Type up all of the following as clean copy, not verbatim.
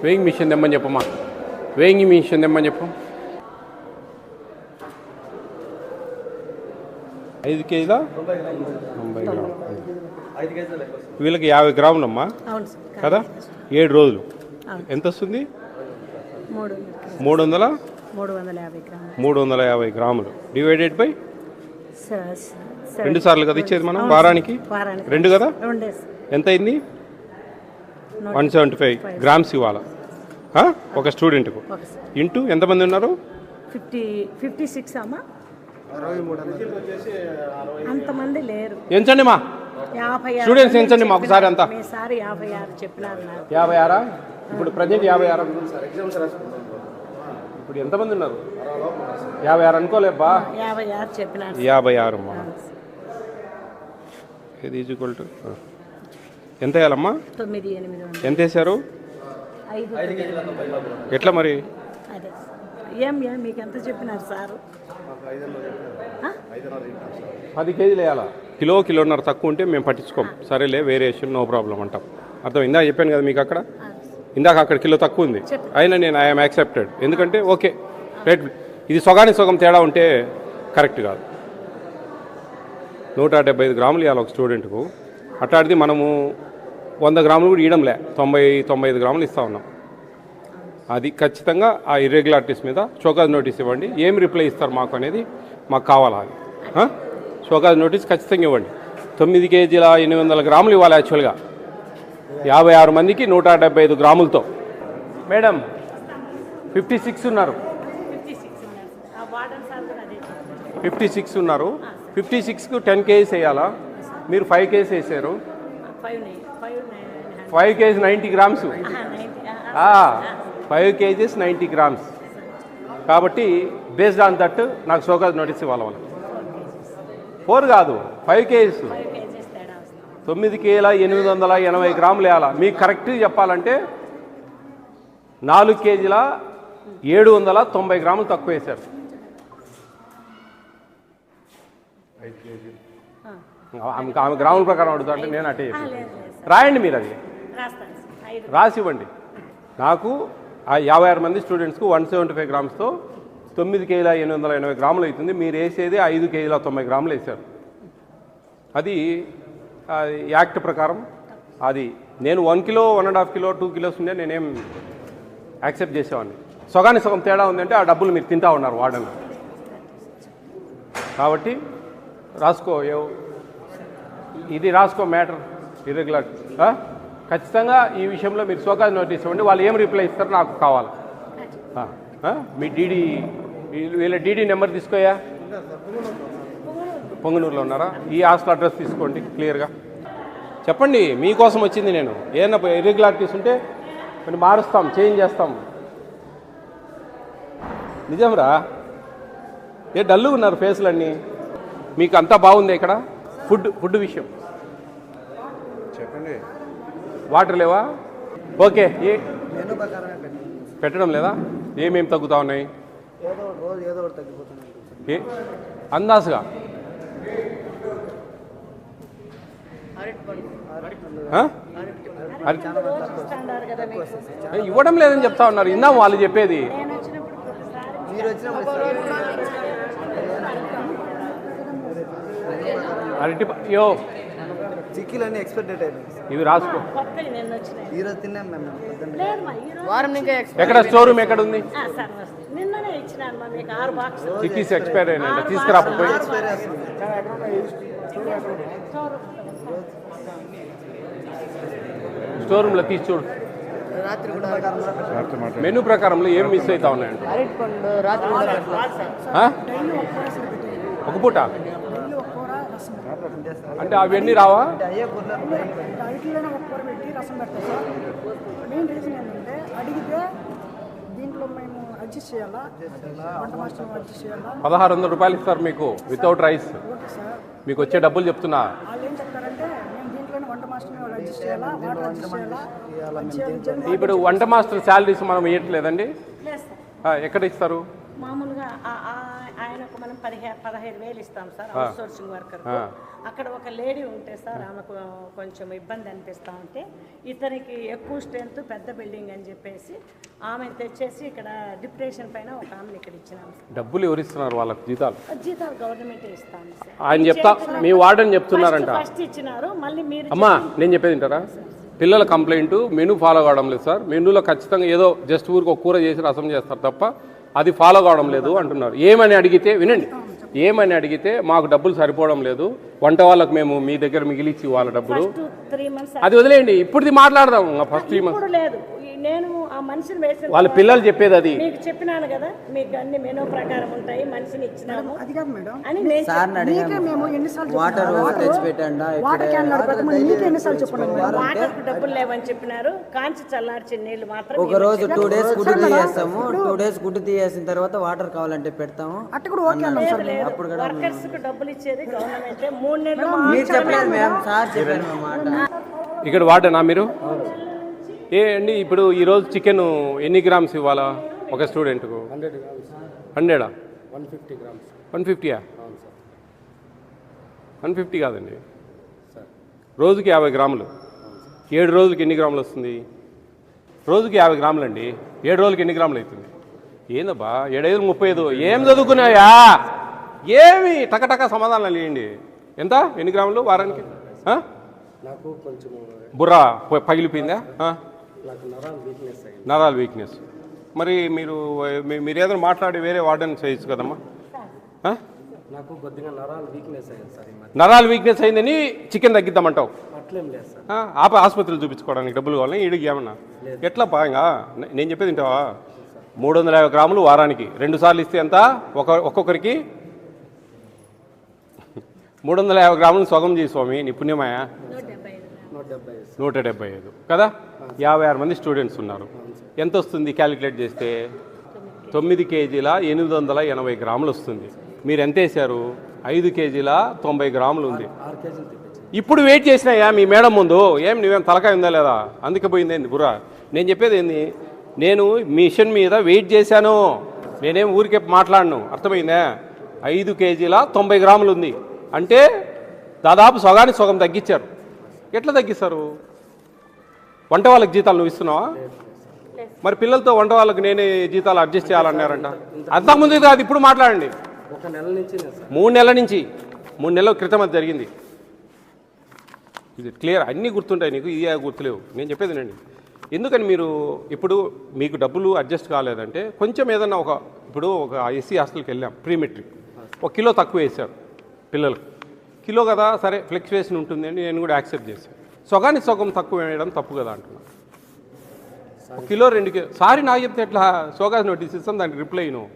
Weighing machine తెమ్మని చెప్పమ్మా. Weighing machine తెమ్మని చెప్పు. 5 కేజీల 90 గ్రాములు. వీళ్ళకి 50 గ్రాములమ్మా కదా, 7 రోజులు. ఎంత వస్తుంది? 350 గ్రాములు డివైడెడ్ బై 2 సార్లు కదా ఇచ్చేది మనం వారానికి. 2 కదా, ఎంత అయింది? 175 గ్రామ్స్ ఇవ్వాలి ఒక స్టూడెంట్కు. ఇంటూ ఎంతమంది ఉన్నారు? 56 అమ్మా. అంతమంది లేరు. ఎంచండి మా స్టూడెంట్స్ ఎంచండి మా ఒకసారి అంతా. 56 ఇప్పుడు ప్రజెంట్ 56. ఇప్పుడు ఎంతమంది ఉన్నారు? 56 అనుకోలేబ్బా. 56 అమ్మా. ఇది ఈక్వల్ టు ఎంత వేయాలమ్మా? 9,800. ఎంత వేసారు? ఎట్లా మరి? మీకు ఎంత చెప్పినారు సార్? 10 కేజీలు వేయాలా? కిలోన్నర తక్కువ ఉంటే మేము పట్టించుకోం. సరేలే వేరియేషన్ నో ప్రాబ్లం అంటాం. అర్థం ఇందాక చెప్పాను కదా మీకు. ఇందాక అక్కడ కిలో తక్కువ ఉంది, అయినా నేను ఐఎమ్ యాక్సెప్టెడ్. ఎందుకంటే ఓకే రైట్, ఇది సగం తేడా ఉంటే కరెక్ట్ కాదు. 175 గ్రాములు ఇవ్వాలి ఒక స్టూడెంట్కు. అట్లాంటిది మనము 100 గ్రాములు కూడా ఇవ్వడంలే, 90-95 గ్రాములు ఇస్తూ ఉన్నాం. అది ఖచ్చితంగా ఆ ఇర్రెగ్యులారిటీస్ మీద షోకాజ్ నోటీస్ ఇవ్వండి. ఏం రిప్లై ఇస్తారు మాకు అనేది మాకు కావాలా? అది షోకాజ్ నోటీస్ ఖచ్చితంగా ఇవ్వండి. 9 కేజీల 800 గ్రాములు ఇవ్వాలి యాక్చువల్గా. 56 మందికి 175 గ్రాములతో. మేడం 56 ఉన్నారు. 56 ఉన్నారు. 56కు 10 కేజీస్ వేయాలా? మీరు 5 కేజీస్ వేసారు. 5 కేజీ 90 గ్రామ్స్. 5 kgs 90 grams. కాబట్టి బేస్డ్ ఆన్ దట్ నాకు షోకాజ్ నోటీస్ ఇవ్వాలి. వాళ్ళు 4 కాదు 5 కేజీస్. 9 కేజీల 880 గ్రాములు వేయాలా? మీకు కరెక్ట్గా చెప్పాలంటే 4 కేజీల 790 గ్రాములు తక్కువ వేశారు. 5 ఆమె గ్రాముల ప్రకారం అడుగుతా అంటే నేను అటే రాయండి. మీరు అది రాసివ్వండి నాకు. ఆ 56 మంది స్టూడెంట్స్కు 175 గ్రామ్స్తో 9 కేజీల 880 గ్రాములు అవుతుంది. మీరు వేసేది 5 కేజీల 90 గ్రాములు వేశారు. అది యాక్ట్ ప్రకారం అది నేను 1 కిలో 1.5 కిలో 2 కిలోస్ ఉండే నేనేం యాక్సెప్ట్ చేసేవాడిని. సగం తేడా ఉందంటే ఆ డబ్బులు మీరు తింటా ఉన్నారు వాడని. కాబట్టి రాసుకో, ఇది రాసుకో మ్యాటర్ ఇర్రెగ్యులర్. ఖచ్చితంగా ఈ విషయంలో మీరు షోకాజ్ నోటీస్ ఇవ్వండి. వాళ్ళు ఏం రిప్లై ఇస్తారో నాకు కావాలి. మీ డీడీ వీళ్ళ డీడీ నెంబర్ తీసుకోయా. పొంగనూరులో ఉన్నారా? ఈ హాస్టల్ అడ్రస్ తీసుకోండి, క్లియర్గా చెప్పండి. మీకోసం వచ్చింది నేను. ఏదైనా ఇర్రెగ్యులారిటీస్ ఉంటే కొన్ని మారుస్తాం, చేంజ్ చేస్తాం. నిజంరా, ఏ డల్లుగా ఉన్నారు ఫేస్లన్నీ? మీకు అంతా బాగుంది ఇక్కడ? ఫుడ్ విషయం చెప్పండి. వాటర్ లేవా? ఓకే, పెట్టడం లేదా? ఏమేమి తగ్గుతా ఉన్నాయి? అందాజుగా ఇవ్వడం లేదని చెప్తా ఉన్నారు. ఇందాం వాళ్ళు చెప్పేది. అరటి చిక్కీలన్నీ ఎక్స్పైర్ డేట్ అయిపోయింది. ఇవి రాసుకో. ఈరోజు తిన్నాం మేము. ఎక్కడ స్టోర్ ఎక్కడ ఉంది? చిక్కీస్ ఎక్స్పైర్ అయినా తీసుకురాకపోయి స్టోర్ రూమ్లో తీసి చూడు. మెనూ ప్రకారంలో ఏం మిస్ అవుతా ఉన్నాయండి? ఒక పూట అంటే అవన్నీ రావా? ₹1,600 ఇస్తారు మీకు వితౌట్ రైస్. మీకు వచ్చే డబ్బులు చెప్తున్నా. ఇప్పుడు వంట మాస్టర్ శాలరీస్ మనం ఇవ్వట్లేదండి. ఎక్కడ ఇస్తారు? మామూలుగా ఆయనకు మనం 15,000 ఇస్తాం సార్ అవుట్ సోర్సింగ్ వర్కర్. అక్కడ ఒక లేడీ ఉంటే సార్ ఆమెకు కొంచెం ఇబ్బంది అనిపిస్తూ ఉంటే ఇతనికి ఎక్కువ స్ట్రెంత్ పెద్ద బిల్డింగ్ అని చెప్పేసి ఆమె తెచ్చేసి ఇక్కడ డిప్రెషన్ పైన ఒక ఆమెను ఇక్కడ ఇచ్చినాం సార్. డబ్బులు ఎవరు ఇస్తున్నారు వాళ్ళకి జీతాలు? జీతాలు గవర్నమెంట్ ఇస్తాను సార్. ఆయన చెప్తా మీ వార్డెన్ చెప్తున్నారంట. ఫస్ట్ ఇచ్చినారు, మళ్ళీ మీరు అమ్మా నేను చెప్పేది వింటారా? పిల్లల కంప్లైంట్ మెనూ ఫాలో కావడం లేదు సార్. మెనూలో ఖచ్చితంగా ఏదో జస్ట్ ఊరికి ఒక కూర చేసి రసం చేస్తారు తప్ప అది ఫాలో కావడం లేదు అంటున్నారు. ఏమని అడిగితే వినండి, ఏమని అడిగితే మాకు డబ్బులు సరిపోవడం లేదు, వంట వాళ్ళకి మేము మీ దగ్గర మిగిలిచ్చి వాళ్ళ డబ్బులు 3 months అది వదిలేయండి. ఇప్పుడు మాట్లాడదాం. ఫస్ట్ 3 months లేదు. నేను ఆ మనిషిని వేసిన వాళ్ళ పిల్లలు చెప్పేది అది. మీకు చెప్పినాను కదా, మీకు అన్ని మెనూ ప్రకారం ఉంటాయి, మనిషిని ఇచ్చినాము అది కాదు మేడం అని నేను నీకే మేము ఎన్నిసార్లు వాటర్ తెచ్చి పెట్టండి. వాటర్ క్యాన్ పెట్టమని నీకే ఎన్నిసార్లు చెప్పండి మేడం. వాటర్కు డబ్బులు లేవని చెప్పినారు. కాంచి చల్లార్చిన నీళ్లు మాత్రం ఒక రోజు 2 days గుడ్డు తీయేస్తాము. 2 days గుడ్డు తీయేసిన తర్వాత వాటర్ కావాలంటే పెడతాము. అట్ట కూడా ఓకే అన్నాం సార్. అప్పుడు కూడా వర్కర్స్ కు డబ్బులు ఇచ్చేది గవర్నమెంట్. 3 నెలలు మీరు చెప్పలేదు మేము, సార్ చెప్పారు మాట. ఇక్కడ వాడేనా మీరు? ఏ అండి ఇప్పుడు ఈరోజు చికెన్ ఎన్ని గ్రామ్స్ ఇవ్వాలా ఒక స్టూడెంట్కు? 100 150 150 కాదండి, రోజుకి 50 గ్రాములు. 7 రోజులకి ఎన్ని గ్రాములు వస్తుంది? రోజుకి 50 గ్రాములు అండి. 7 రోజులకి ఎన్ని గ్రాములు అవుతుంది? ఏందబ్బా 7 5 35. ఏం చదువుకున్నాయా? ఏమి టకటక సమాధానాలు ఇవ్వండి. ఎంత ఎన్ని గ్రాములు వారానికి? నాకు కొంచెం బుర్ర పగిలిపోయిందా? నాకు నరాల వీక్నెస్. మరి మీరు ఏదైనా మాట్లాడి వేరే వార్డెన్ చేయొచ్చు కదమ్మా. నాకు కొద్దిగా నరాల వీక్నెస్ అయింది సార్. నరాల వీక్నెస్ అయిందని చికెన్ తగ్గిద్దామంటావు? అట్లేం లేదు సార్. ఆసుపత్రులు చూపించుకోవడానికి డబ్బులు కావాలి ఈడికి ఏమన్నా? ఎట్లా బాగా నేను చెప్పేది తింటావా? 350 గ్రాములు వారానికి 2 సార్లు ఇస్తే ఎంత? ఒక్కొక్కరికి 350 గ్రాములు సగం చేయి స్వామి, నీ పుణ్యమాయా. 175 కదా. 56 మంది స్టూడెంట్స్ ఉన్నారు. ఎంత వస్తుంది క్యాలిక్యులేట్ చేస్తే? 9 కేజీల 880 గ్రాములు వస్తుంది. మీరు ఎంత వేశారు? 5 కేజీల 90 గ్రాములు ఉంది. 6 కేజీలు తెప్పించి ఇప్పుడు వెయిట్ చేసినాయా మీ మేడం ముందు? ఏం నువ్వేం తలకాయ ఉందా లేదా? అందుకే పోయిందేంది బుర్రా? నేను చెప్పేది ఏంది, నేను మిషన్ మీద వెయిట్ చేశాను, నేనేం ఊరికే మాట్లాడను. అర్థమైందా? 5 కేజీల 90 గ్రాములు ఉంది అంటే దాదాపు సగానికి సగం తగ్గించారు. ఎట్లా తగ్గిస్తారు? వంట వాళ్ళకి జీతాలు నువ్వు ఇస్తున్నావా? మరి పిల్లలతో వంట వాళ్ళకి నేనే జీతాలు అడ్జస్ట్ చేయాలన్నారంట. అంతకుముందు కాదు, ఇప్పుడు మాట్లాడండి. 1 నెల నుంచి 3 నెలల నుంచి, 3 నెలల క్రితం అది జరిగింది. ఇది క్లియర్, అన్నీ గుర్తుంటాయి నీకు, ఇది గుర్తులేవు. నేను చెప్పేది నండి. ఎందుకని మీరు ఇప్పుడు మీకు డబ్బులు అడ్జస్ట్ కాలేదంటే కొంచెం ఏదన్నా ఇప్పుడు ఒక ఎస్సీ హాస్టల్కి వెళ్ళాం, ప్రీ మెట్రిక్, 1 కిలో తక్కువ వేశారు పిల్లలకు. కిలో కదా సరే ఫ్లక్చువేషన్ ఉంటుంది అని నేను కూడా యాక్సెప్ట్ చేశాను. సగానికి సగం తక్కువ వేయడం తప్పు కదా అంటున్నా. 1 కిలో 2 కిలో సారీ నాకు చెప్తే ఎట్లా? సోగాస్ నోటీస్ ఇస్తాం, దానికి రిప్లై నువ్వు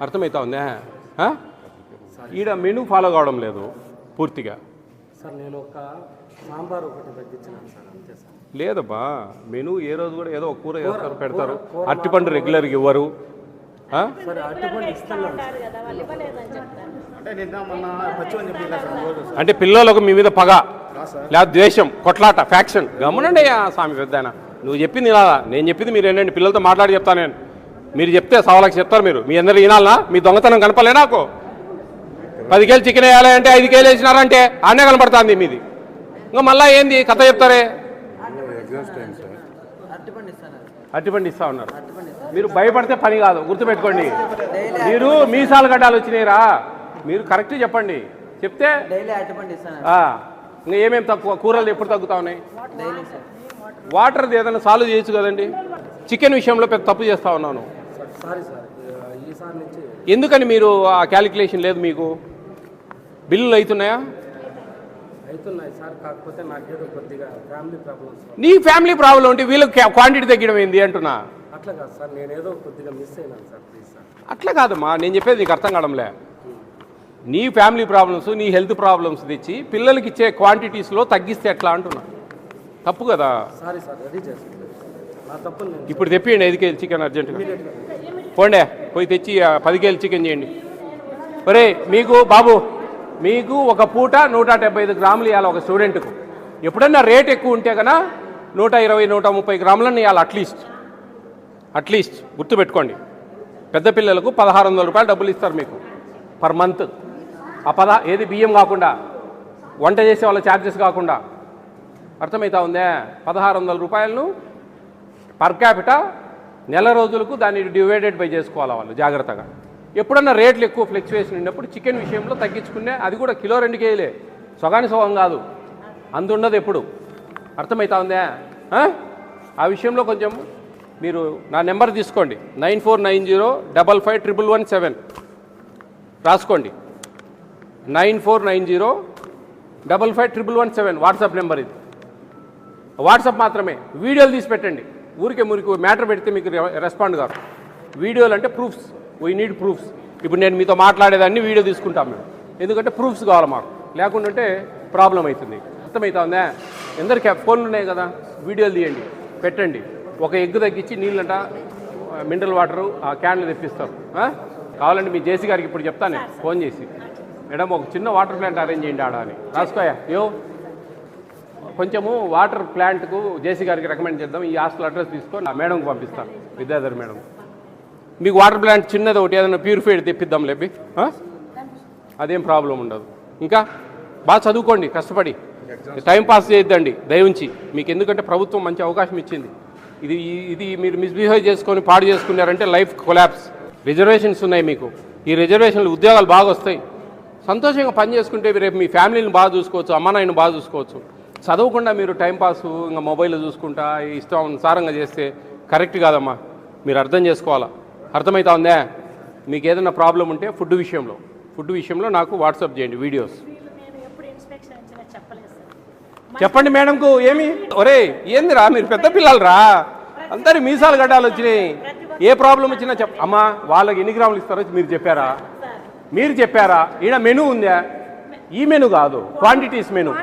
అర్థమవుతా ఉందా? ఈడ మెనూ ఫాలో కావడం లేదు పూర్తిగా. సార్ నేను ఒక సాంబార్ ఒకటి తగ్గించినాను సార్, అంతే సార్. లేదబ్బా, మెనూ ఏ రోజు కూడా ఏదో ఒక కూర చేస్తారు, పెడతారు. అరటిపండు రెగ్యులర్గా ఇవ్వరు. సరే అటువంటి ఇస్తున్నాను కదా, వాళ్ళు ఇవ్వలేదని చెప్తాను. అంటే పిల్లలకు మీ మీద పగ లేదా ద్వేషం, కొట్లాట, ఫ్యాక్షన్. గమనండి అయ్యా స్వామి పెద్దాయన, నువ్వు చెప్పింది వినాలా? నేను చెప్పింది మీరు ఏంటండి? పిల్లలతో మాట్లాడి చెప్తాను నేను. మీరు చెప్తే 1,00,000 చెప్తారు మీరు. మీ అందరూ వినాలనా? మీ దొంగతనం కనపలే నాకు. 10 కేజీలు చికెన్ వేయాలి అంటే 5 కేజీలు వేసినారంటే ఆనే కనపడుతుంది మీది. ఇంకా మళ్ళీ ఏంది కథ చెప్తారే? అరటిపండు ఇస్తా ఉన్నారు. మీరు భయపడితే పని కాదు, గుర్తుపెట్టుకోండి. మీరు మీసాలు గడ్డాలు వచ్చినాయిరా, మీరు కరెక్ట్ చెప్పండి. చెప్తే డైలీ అరటిపండు ఇస్తాను. ఇంకా ఏమేమి తక్కువ? కూరలు ఎప్పుడు తగ్గుతా ఉన్నాయి? వాటర్ది ఏదైనా సాల్వ్ చేయొచ్చు కదండి. చికెన్ విషయంలో పెద్ద తప్పు చేస్తా ఉన్నాను. సారీ సార్, ఈసారి నుంచి ఎందుకని మీరు ఆ క్యాలిక్యులేషన్ లేదు మీకు? బిల్లులు అవుతున్నాయా? అవుతున్నాయి సార్, కాకపోతే నాకేదో కొద్దిగా ఫ్యామిలీ ప్రాబ్లమ్స్. నీ ఫ్యామిలీ ప్రాబ్లం ఉంటే వీళ్ళకి క్వాంటిటీ తగ్గడం ఏంది అంటున్నా. అట్లా కాదు సార్, నేనేదో కొద్దిగా మిస్ అయినాను సార్, ప్లీజ్ సార్. అట్లా కాదమ్మా, నేను చెప్పేది నీకు అర్థం కావడంలే. నీ ఫ్యామిలీ ప్రాబ్లమ్స్, నీ హెల్త్ ప్రాబ్లమ్స్ తెచ్చి పిల్లలకి ఇచ్చే క్వాంటిటీస్లో తగ్గిస్తే ఎట్లా అంటున్నా. తప్పు కదా. సారీ సార్, రెడీ చేసుకుంటాను. నా తప్పు నేను ఇప్పుడు తెప్పియండి 5 కేజీలు చికెన్ అర్జెంటుగా. పోండే పోయి తెచ్చి 10 కేజీలు చికెన్ చేయండి. ఒరే మీకు బాబు, మీకు ఒక పూట 175 గ్రాములు ఇవ్వాలి ఒక స్టూడెంట్కు. ఎప్పుడన్నా రేట్ ఎక్కువ ఉంటే కన్నా 120, 130 గ్రాములను ఇవ్వాలి అట్లీస్ట్ గుర్తుపెట్టుకోండి. పెద్ద పిల్లలకు 1,600 రూపాయలు డబ్బులు ఇస్తారు మీకు. Per month. ఏది బియ్యం కాకుండా, వంట చేసే వాళ్ళ ఛార్జెస్ కాకుండా. అర్థమవుతా ఉందే? 1600 రూపాయలను పర్ క్యాపిటా నెల రోజులకు దాన్ని డివైడెడ్ బై చేసుకోవాలి వాళ్ళు జాగ్రత్తగా. ఎప్పుడన్నా రేట్లు ఎక్కువ ఫ్లక్చువేషన్ ఉన్నప్పుడు చికెన్ విషయంలో తగ్గించుకునే, అది కూడా కిలో 2 కేజీలే, సగాని సగం కాదు, అందుండదు ఎప్పుడు. అర్థమవుతా ఉందే? ఆ విషయంలో కొంచెం మీరు నా నెంబర్ తీసుకోండి, 9490551117 రాసుకోండి. 9490551117 వాట్సాప్ నెంబర్ ఇది. వాట్సాప్ మాత్రమే, వీడియోలు తీసి పెట్టండి. ఊరికే మ్యాటర్ పెడితే మీకు రెస్పాండ్ కాదు. వీడియోలు అంటే ప్రూఫ్స్, వీ నీడ్ ప్రూఫ్స్. ఇప్పుడు నేను మీతో మాట్లాడేదాన్ని వీడియో తీసుకుంటాం మేము, ఎందుకంటే ప్రూఫ్స్ కావాలి మాకు, లేకుంటే ప్రాబ్లం అవుతుంది. అర్థమవుతా ఉందా? ఎందరికి ఫోన్లు ఉన్నాయి కదా, వీడియోలు తీయండి, పెట్టండి. ఒక ఎగ్ తగ్గించి నీళ్ళంట మినరల్ వాటరు ఆ క్యాన్లు తెప్పిస్తారు. కావాలంటే మీ జేసీ గారికి ఇప్పుడు చెప్తాను ఫోన్ చేసి, మేడం ఒక చిన్న వాటర్ ప్లాంట్ అరేంజ్ చేయండి ఆడ అని. రాసుకోయా కొంచెము వాటర్ ప్లాంట్కు జేసీ గారికి రికమెండ్ చేద్దాం, ఈ హాస్టల్ అడ్రస్ తీసుకొని నా మేడంకి పంపిస్తాను, విద్యాధర్ మేడం. మీకు వాటర్ ప్లాంట్ చిన్నది ఒకటి ఏదైనా ప్యూరిఫైడ్ తెప్పిద్దాం లేపి, అదేం ప్రాబ్లం ఉండదు. ఇంకా బాగా చదువుకోండి, కష్టపడి టైం పాస్ చేయొద్దండి దయవుంచి మీకు, ఎందుకంటే ప్రభుత్వం మంచి అవకాశం ఇచ్చింది. ఇది మీరు మిస్బిహేవ్ చేసుకొని పాడు చేసుకున్నారంటే లైఫ్ కొలాప్స్. రిజర్వేషన్స్ ఉన్నాయి మీకు, ఈ రిజర్వేషన్లు ఉద్యోగాలు బాగా వస్తాయి. సంతోషంగా పని చేసుకుంటే రేపు మీ ఫ్యామిలీని బాగా చూసుకోవచ్చు, అమ్మ నాయన బాగా చూసుకోవచ్చు. చదవకుండా మీరు టైంపాసు ఇంకా మొబైల్లో చూసుకుంటా ఇష్టానుసారంగా చేస్తే కరెక్ట్ కాదమ్మా, మీరు అర్థం చేసుకోవాలా. అర్థమవుతా ఉందా? మీకు ఏదైనా ప్రాబ్లం ఉంటే ఫుడ్ విషయంలో నాకు వాట్సాప్ చేయండి వీడియోస్. చెప్పండి మేడంకు. ఏమి ఒరే ఏందిరా మీరు పెద్ద పిల్లలరా, అందరి మీసాలు గడ్డాలు వచ్చినాయి, ఏ ప్రాబ్లం వచ్చినా అమ్మా వాళ్ళకి ఎన్ని గ్రాములు ఇస్తారో మీరు చెప్పారా? ఈడ మెనూ ఉందా? ఈ మెనూ కాదు, క్వాంటిటీస్ మెనూ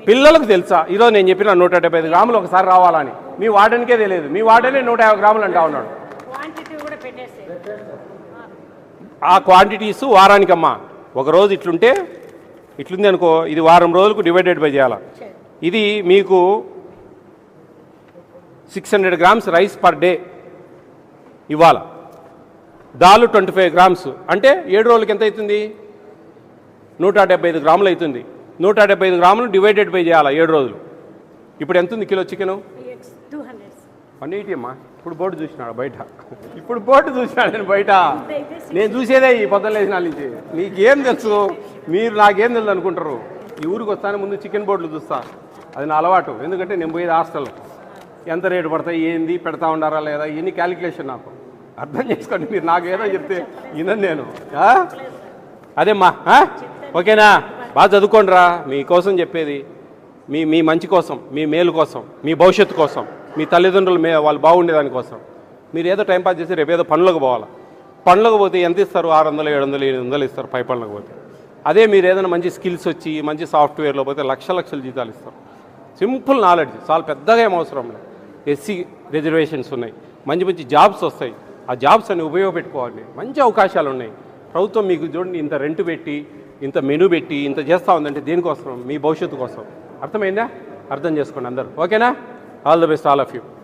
పిల్లలకు తెలుసా? ఈరోజు నేను చెప్పిన 175 గ్రాములు ఒకసారి రావాలని, మీ వార్డెన్కే తెలియదు. మీ వార్డెనే 150 గ్రాములు అంటా ఉన్నాడు. ఆ క్వాంటిటీస్ వారానికమ్మా, ఒకరోజు ఇట్లుంది అనుకో, ఇది వారం రోజులకు డివైడెడ్ బై చేయాలి. ఇది మీకు 600 గ్రామ్స్ రైస్ పర్ డే ఇవ్వాలి. దాలు 25 గ్రామ్స్ అంటే 7 రోజులకి ఎంత అవుతుంది? 175 గ్రాములు అవుతుంది. 175 గ్రాములు డివైడెడ్ బై చేయాలి 7 రోజులు. ఇప్పుడు ఎంత ఉంది కిలో చికెను? 180 అమ్మా. ఇప్పుడు బోర్డు చూసినాడు బయట, నేను బయట, నేను చూసేదే ఈ పొద్దున్న లేచిన నుంచి. నీకేం తెలుసు? మీరు నాకేం తెలుసు అనుకుంటారు? ఈ ఊరికి వస్తానే ముందు చికెన్ బోర్డులు చూస్తా, అది నా అలవాటు. ఎందుకంటే నేను పోయేది హాస్టల్, ఎంత రేటు పడతాయి, ఏంది పెడతా ఉండారా లేదా, ఇవన్నీ క్యాలిక్యులేషన్ నాకు. అర్థం చేసుకోండి, మీరు నాకు ఏదో చెప్తే వినను నేను. అదేమ్మా, ఓకేనా? బాగా చదువుకోండి రా, మీకోసం చెప్పేది, మీ మంచి కోసం, మీ మేలు కోసం, మీ భవిష్యత్తు కోసం, మీ తల్లిదండ్రులు వాళ్ళు బాగుండేదాని కోసం. మీరు ఏదో టైంపాస్ చేసి రేపు ఏదో పనులకు పోవాలి. పనులకు పోతే ఎంత ఇస్తారు? 600, 700, 800 ఇస్తారు పై పనులకు పోతే. అదే మీరు ఏదైనా మంచి స్కిల్స్ వచ్చి మంచి సాఫ్ట్వేర్లో పోతే లక్షల జీతాలు ఇస్తారు. సింపుల్ నాలెడ్జ్ చాలా పెద్దగా ఏం అవసరం లేదు. ఎస్సీ రిజర్వేషన్స్ ఉన్నాయి, మంచి జాబ్స్ వస్తాయి. ఆ జాబ్స్ అన్ని ఉపయోగపెట్టుకోవాలి, మంచి అవకాశాలు ఉన్నాయి. ప్రభుత్వం మీకు చూడండి ఇంత రెంట్ పెట్టి, ఇంత మెనూ పెట్టి, ఇంత చేస్తూ ఉందంటే దేనికోసం? మీ భవిష్యత్తు కోసం. అర్థమైందా? అర్థం చేసుకోండి అందరూ. ఓకేనా? All the best all of you.